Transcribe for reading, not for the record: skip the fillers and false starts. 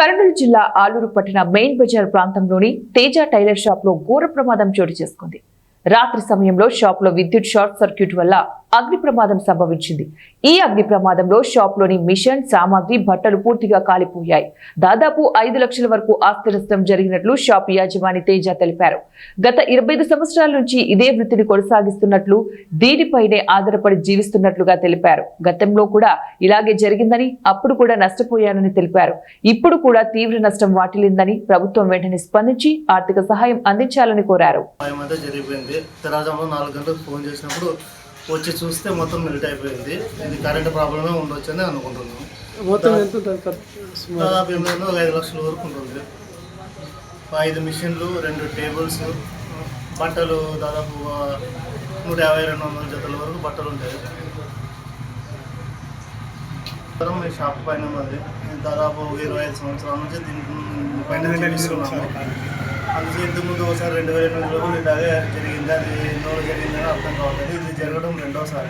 కర్నూలు జిల్లా ఆలూరు పట్టణ మెయిన్ బజార్ ప్రాంతంలోని తేజ టైలర్ షాప్ లో ఘోర ప్రమాదం చోటు చేసుకుంది. రాత్రి సమయంలో షాప్ లో విద్యుత్ షార్ట్ సర్క్యూట్ వల్ల అగ్ని ప్రమాదం సంభవించింది. ఈ అగ్ని ప్రమాదంలో షాప్ లోని మిషన్ సామాగ్రి బట్టలు పూర్తిగా కాలిపోయాయి. దాదాపు 5 లక్షల వరకు ఆస్తి నష్టం జరిగినట్లు షాప్ యాజమాని తేజ తెలిపారు. గత 25 సంవత్సరాల నుంచి ఇదే వృత్తిని కొనసాగిస్తున్నట్లు, దీనిపైనే ఆధారపడి జీవిస్తున్నట్లుగా తెలిపారు. గతంలో కూడా ఇలాగే జరిగిందని, అప్పుడు కూడా నష్టపోయానని తెలిపారు. ఇప్పుడు కూడా తీవ్ర నష్టం వాటిల్లిందని ప్రభుత్వం వెంటనే స్పందించి ఆర్థిక సహాయం అందించాలని కోరారు. తెరాజంలో 4 గంటలకు ఫోన్ చేసినప్పుడు వచ్చి చూస్తే మొత్తం మెల్ట్ అయిపోయింది. ఇది కరెంట్ ప్రాబ్లమే ఉండొచ్చు అని అనుకుంటున్నాను. దాదాపు 5 లక్షల వరకు ఉంటుంది. 5 మిషన్లు, 2 టేబుల్స్, బట్టలు దాదాపు 150-200 జతల వరకు బట్టలు ఉంటాయి. ఈ షాప్ పైన ఉన్నది. దాదాపు 25 సంవత్సరాల నుంచి దీని పైన జీవిస్తున్నాము. అందుకే ఇంతకుముందు ఒకసారి 2008లో కూడా ఇలాగే జరిగింది. అది ఎన్నో జరిగిందని అర్థం కావట్లేదు. ఇది జరగడం రెండోసారి.